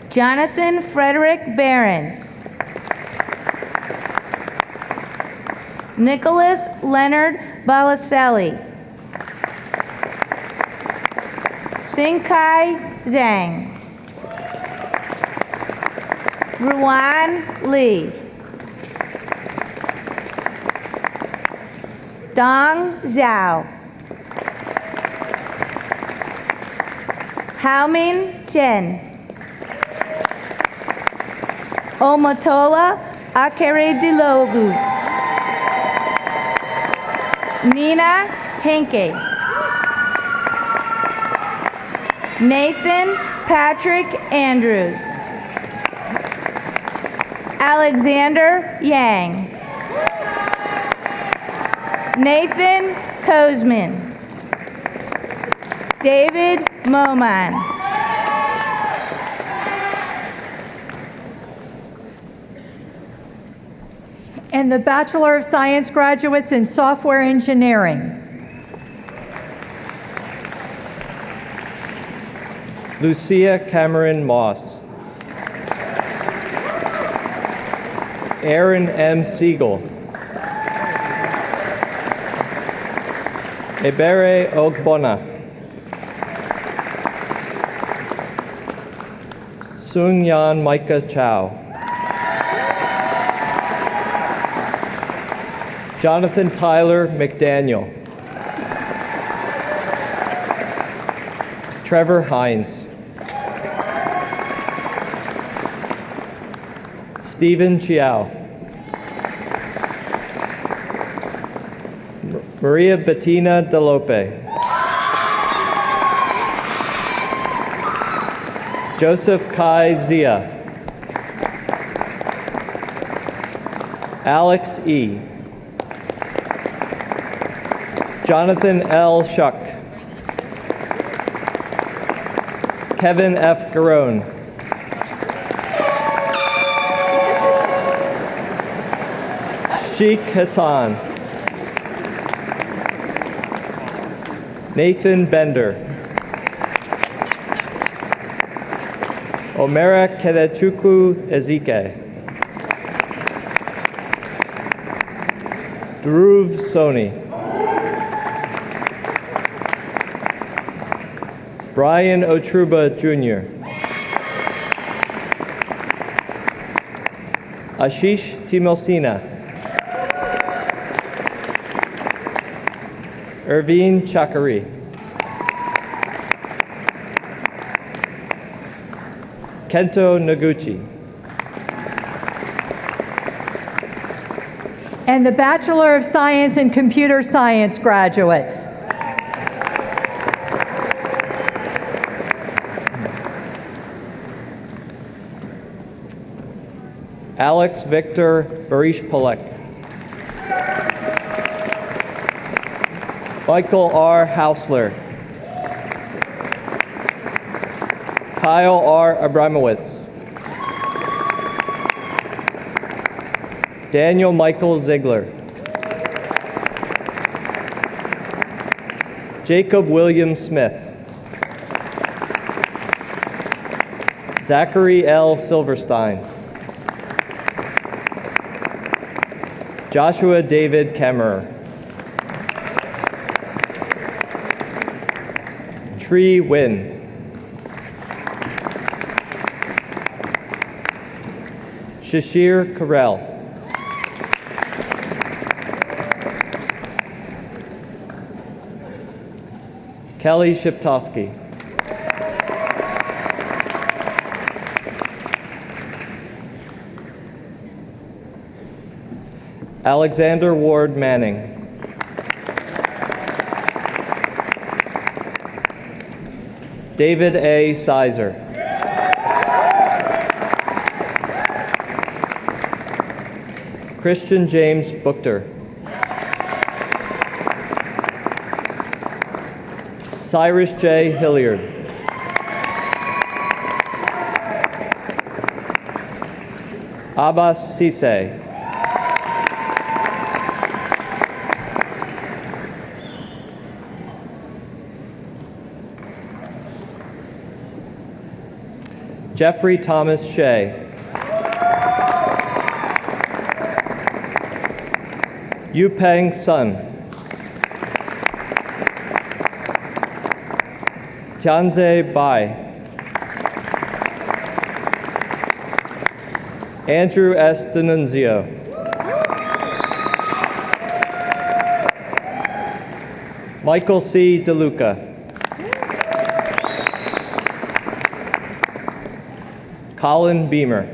Jonathan Frederick Behrens. Nicholas Leonard Balaselli. Xingkai Zhang. Ruan Lee. Dong Zhao. Haomin Chen. Omotola Akeredilogu. Nina Henke. Nathan Patrick Andrews. Alexander Yang. Nathan Kozman. David Moman. And the Bachelor of Science graduates in Software Engineering. Lucia Cameron Moss. Aaron M. Siegel. Ebere Ogbonna. Sung-Yan Micah Chow. Jonathan Tyler McDaniel. Trevor Hines. Stephen Chiao. Maria Bettina DeLope. Joseph Kai Zia. Alex E. Jonathan L. Shuck. Kevin F. Garone. Sheikh Hassan. Nathan Bender. Omera Kedechukwu Ezike. Dhruv Soni. Brian Otruba Jr. Ashish Timosina. Irvine Chakari. Kento Noguchi. And the Bachelor of Science in Computer Science graduates. Alex Victor Barish-Polek. Michael R. Hausler. Kyle R. Abramowitz. Daniel Michael Ziegler. Jacob William Smith. Zachary L. Silverstein. Joshua David Kemmerer. Tree Wynn. Shashir Karel. Kelly Shiptowski. Alexander Ward Manning. David A. Sizer. Christian James Buchter. Cyrus J. Hilliard. Abbas Sise. Jeffrey Thomas Shea. Yupeng Sun. Tianze Bai. Andrew S. D'Annunzio. Michael C. DeLuca. Colin Beamer.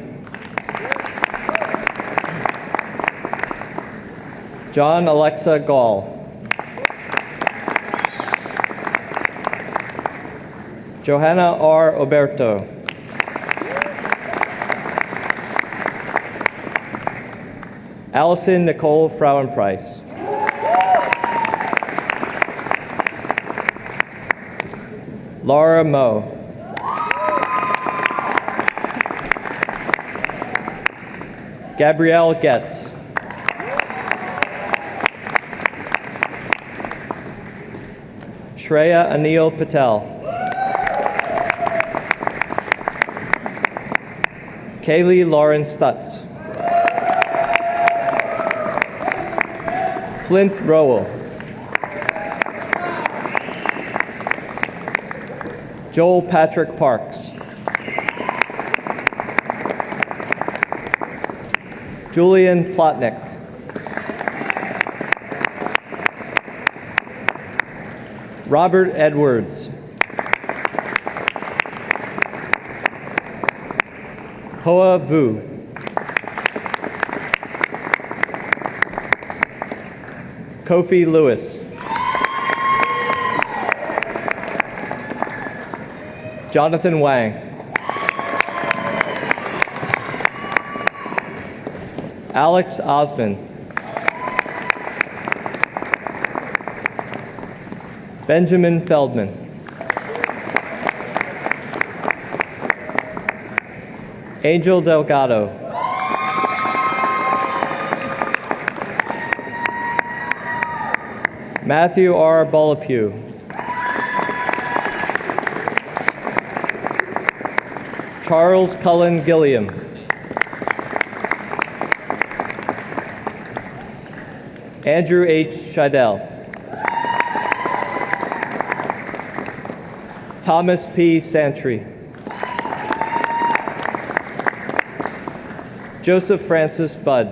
John Alexa Gall. Johanna R. Oberto. Allison Nicole Frauenpreis. Laura Moe. Gabrielle Getz. Shreya Anil Patel. Kaylee Lauren Stutz. Flint Rowell. Joel Patrick Parks. Julian Plotnick. Robert Edwards. Hoa Vu. Kofi Lewis. Jonathan Wang. Alex Osmond. Benjamin Feldman. Angel Delgado. Matthew R. Bolapew. Charles Cullen Gilliam. Andrew H. Scheidel. Thomas P. Santry. Joseph Francis Budd.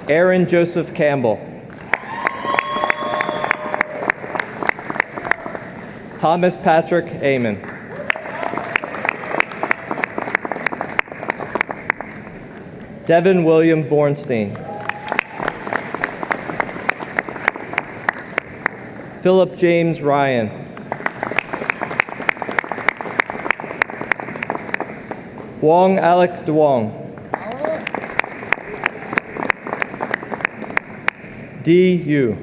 Aaron Joseph Campbell. Thomas Patrick Amon. Devin William Bornstein. Philip James Ryan. Wong Alec Duong. D. Yu.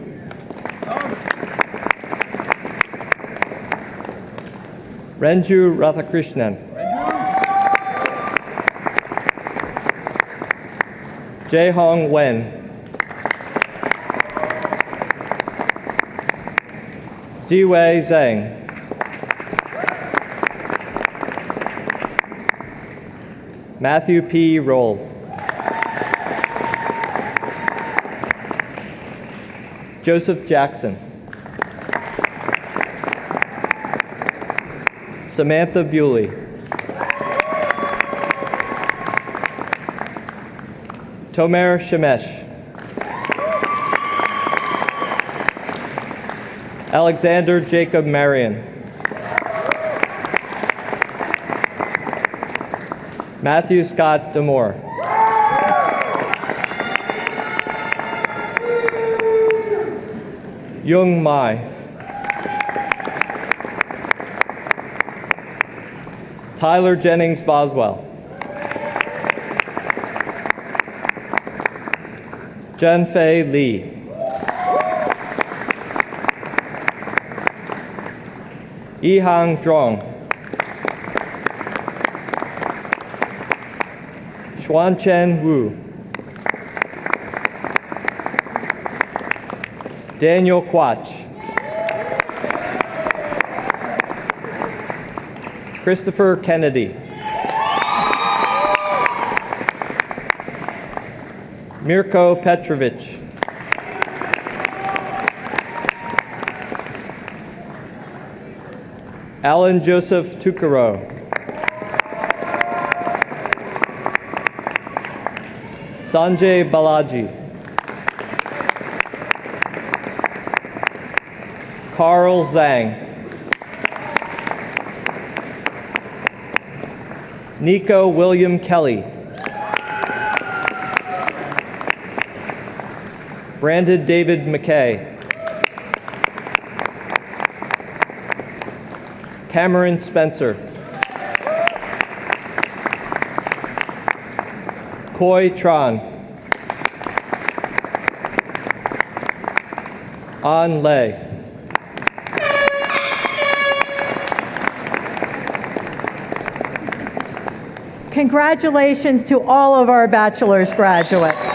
Renju Radhakrishnan. Jae Hong Wen. Ziwei Zhang. Matthew P. Roll. Joseph Jackson. Samantha Bewley. Tomer Shemesh. Alexander Jacob Marion. Matthew Scott Demore. Young Mai. Tyler Jennings Boswell. Jen Fei Lee. Yihang Zhong. Xuanchen Wu. Daniel Quach. Christopher Kennedy. Mirko Petrovich. Alan Joseph Tukaro. Sanjay Balaji. Carl Zhang. Nico William Kelly. Brandon David McKay. Cameron Spencer. Koi Tran. An Lei. Congratulations to all of our bachelor's graduates.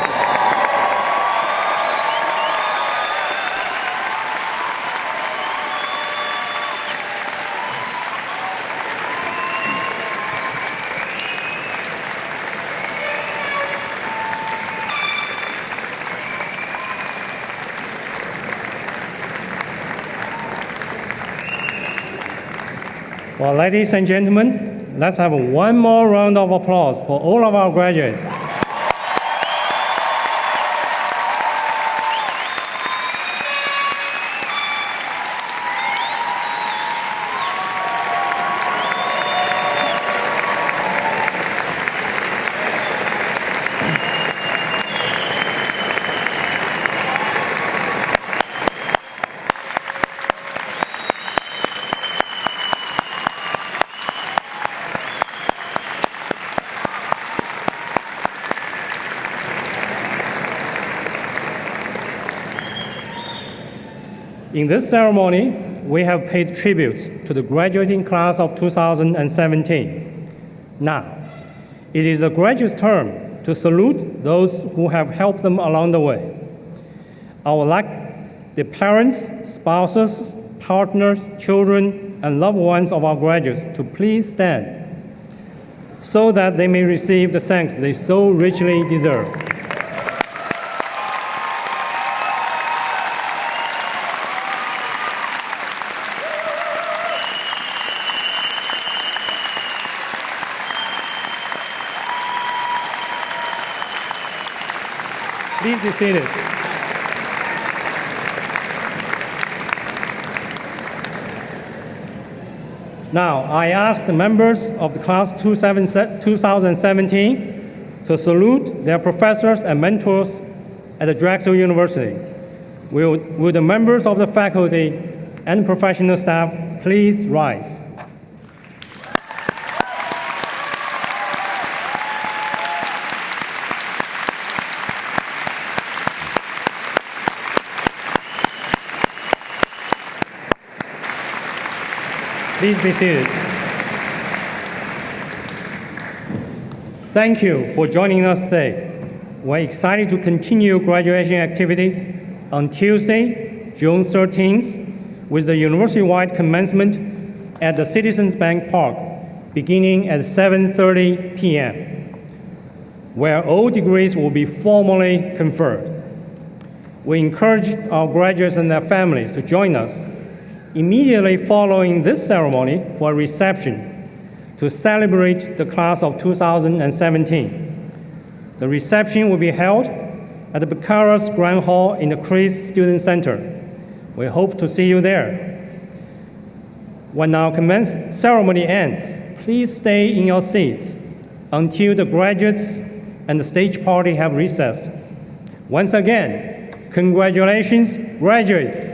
Well, ladies and gentlemen, let's have one more round of applause for all of our graduates. In this ceremony, we have paid tributes to the graduating class of 2017. Now, it is the graduates' turn to salute those who have helped them along the way. I would like the parents, spouses, partners, children, and loved ones of our graduates to please stand so that they may receive the thanks they so richly deserve. Please be seated. Now, I ask the members of the class 2017 to salute their professors and mentors at the Drexel University. Will the members of the faculty and professional staff please rise? Please be seated. Thank you for joining us today. We're excited to continue graduation activities on Tuesday, June 13th, with the university-wide commencement at the Citizens Bank Park, beginning at 7:30 p.m., where all degrees will be formally conferred. We encourage our graduates and their families to join us immediately following this ceremony for a reception to celebrate the class of 2017. The reception will be held at the Baccarat Grand Hall in the Chris Student Center. We hope to see you there. When our ceremony ends, please stay in your seats until the graduates and the stage party have recessed. Once again, congratulations, graduates.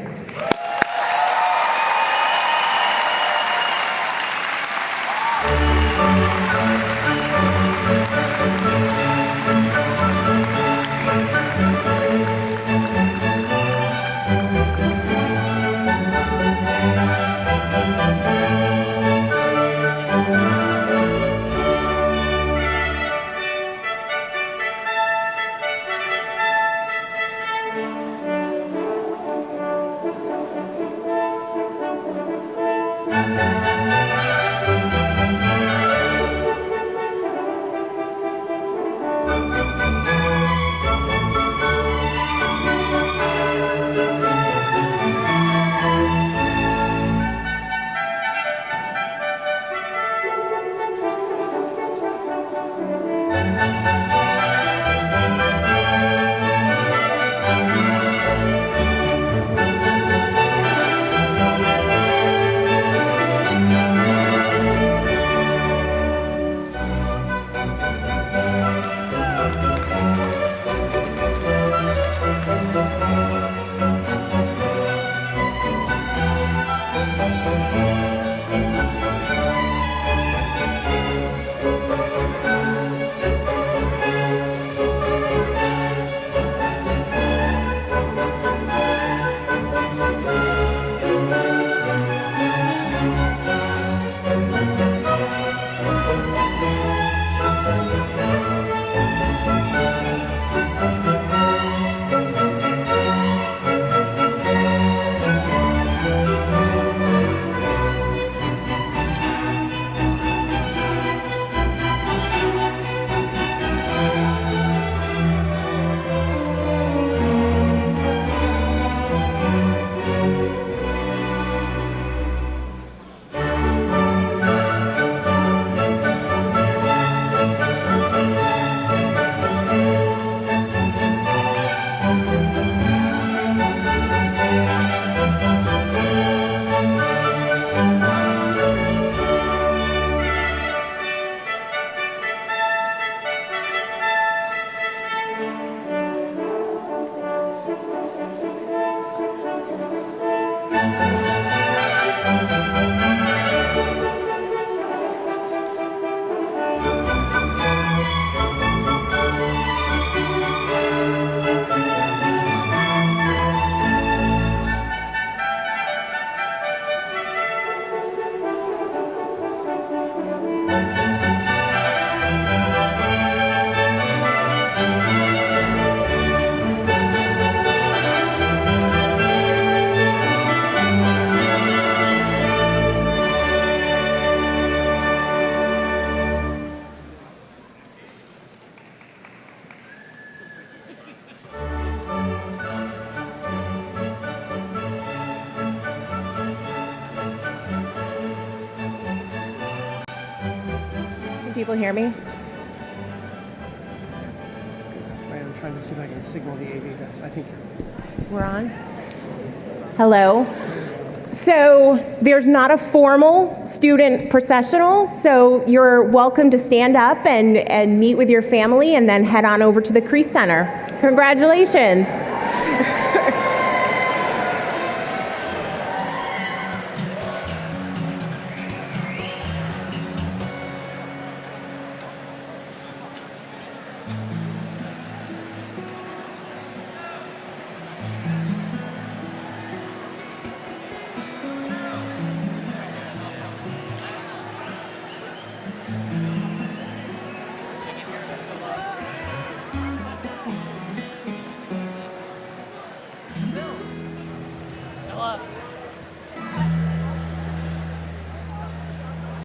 people hear me? Wait, I'm trying to see if I can signal the AV guys. I think We're on. Hello. So there's not a formal student processional, so you're welcome to stand up and meet with your family and then head on over to the Crease Center. Congratulations.